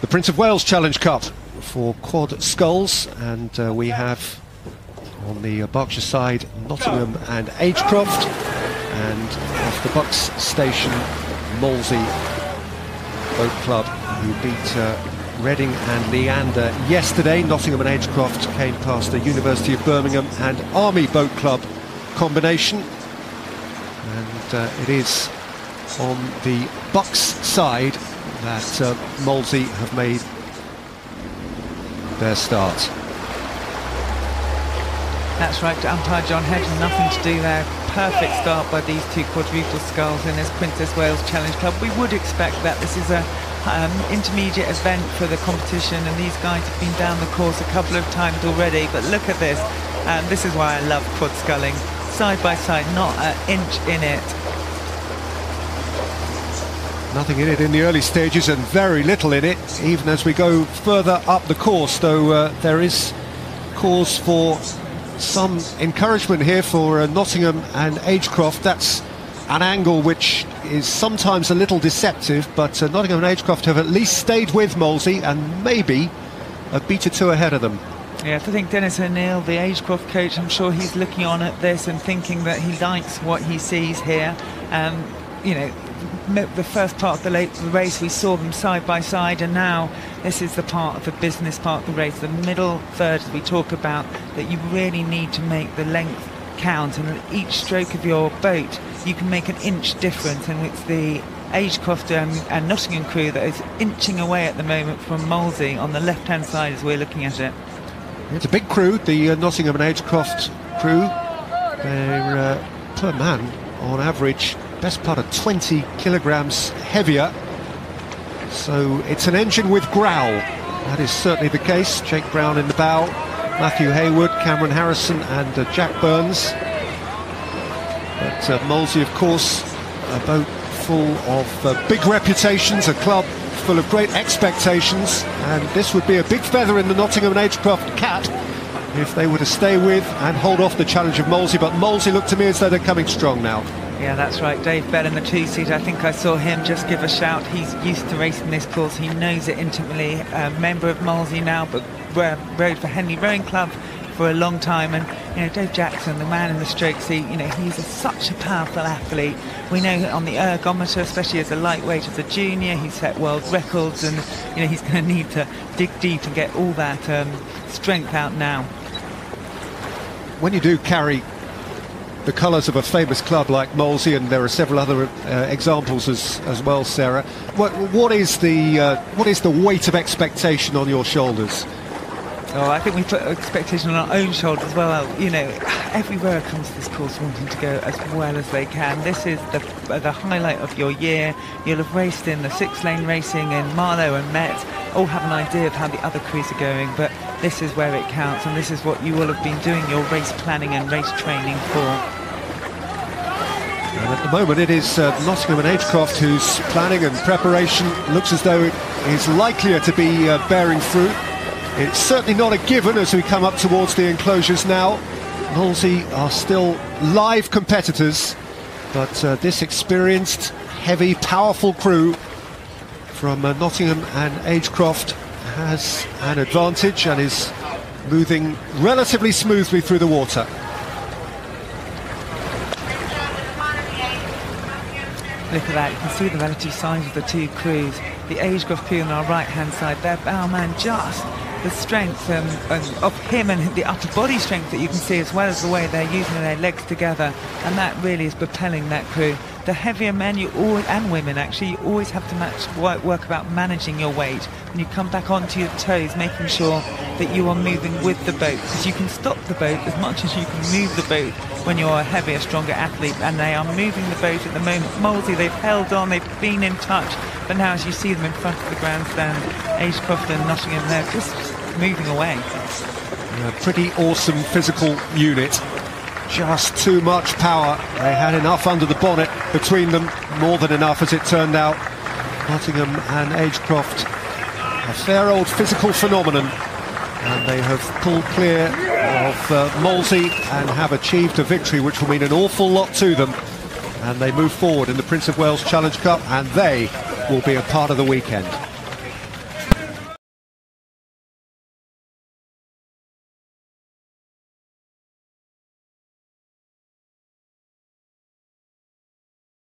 The Prince of Wales Challenge Cup for quad sculls, and we have on the Berkshire side Nottingham and Agecroft, and off the Bucks station Molesey Boat Club, who beat Reading and Leander yesterday. Nottingham and Agecroft came past the University of Birmingham and Army Boat Club combination, and it is on the Bucks side that Molesey have made their start. That's right, umpire John Hedge, nothing to do there. Perfect start by these two quadruple sculls in this Princess Wales Challenge Club. We would expect that this is a intermediate event for the competition, and these guys have been down the course a couple of times already, but look at this, and this is why I love quad sculling. Side by side, not an inch in it. Nothing in it in the early stages and very little in it even as we go further up the course, though there is cause for some encouragement here for Nottingham and Agecroft. That's an angle which is sometimes a little deceptive, but Nottingham and Agecroft have at least stayed with Molesey and maybe a beat or two ahead of them. Yes, I think Dennis O'Neill, the Agecroft coach, I'm sure he's looking on at this and thinking that he likes what he sees here. You know, the first part of the race we saw them side by side, and now this is the part of the business part of the race, the middle third we talk about, that you really need to make the length count, and at each stroke of your boat you can make an inch difference, and it's the Agecroft and Nottingham crew that is inching away at the moment from Molesey on the left hand side as we're looking at it. It's a big crew, the Nottingham and Agecroft crew. They're per man on average best part of 20 kilograms heavier, so it's an engine with growl. That is certainly the case. Jake Brown in the bow, Matthew Hayward, Cameron Harrison and Jack Burns. But Molesey, of course, a boat full of big reputations, a club full of great expectations, and this would be a big feather in the Nottingham and Agecroft cap if they were to stay with and hold off the challenge of Molesey. But Molesey look to me as though they're coming strong now. Yeah, that's right. Dave Bell in the two-seater, I think I saw him just give a shout. He's used to racing this course, he knows it intimately. A member of Molesey now, but rode for Henley Royal Club for a long time. And you know, Dave Jackson, the man in the stroke seat, you know, he's such a powerful athlete. We know on the ergometer, especially as a lightweight, as a junior, he's set world records, and you know, he's going to need to dig deep and get all that strength out now. When you do carry the colours of a famous club like Molesey, and there are several other examples as well, Sarah, what is the weight of expectation on your shoulders? Oh, I think we put expectation on our own shoulders as well. You know, everywhere comes to this course wanting to go as well as they can. This is the highlight of your year. You'll have raced in the 6-lane racing in Marlow and Met, all have an idea of how the other crews are going, but this is where it counts, and this is what you will have been doing your race planning and race training for. And at the moment it is Nottingham and Agecroft whose planning and preparation looks as though it is likelier to be bearing fruit. It's certainly not a given as we come up towards the enclosures now. Molesey are still live competitors, but this experienced, heavy, powerful crew from Nottingham and Agecroft has an advantage and is moving relatively smoothly through the water. Look at that, you can see the relative size of the two crews. The Agecroft crew on our right hand side, their bowman, just the strength of him and the upper body strength that you can see, as well as the way they're using their legs together, and that really is propelling that crew. The heavier men, you always, and women actually, you always have to work about managing your weight when you come back onto your toes, making sure that you are moving with the boat, because you can stop the boat as much as you can move the boat when you're a heavier, stronger athlete, and they are moving the boat at the moment. Molesey, they've held on, they've been in touch, but now as you see them in front of the grandstand, Agecroft and Nottingham, they're just moving away. A pretty awesome physical unit. Just too much power. They had enough under the bonnet between them, more than enough as it turned out. Nottingham and Agecroft, a fair old physical phenomenon, and they have pulled clear of Molesey and have achieved a victory which will mean an awful lot to them, and they move forward in the Prince of Wales Challenge Cup, and they will be a part of the weekend.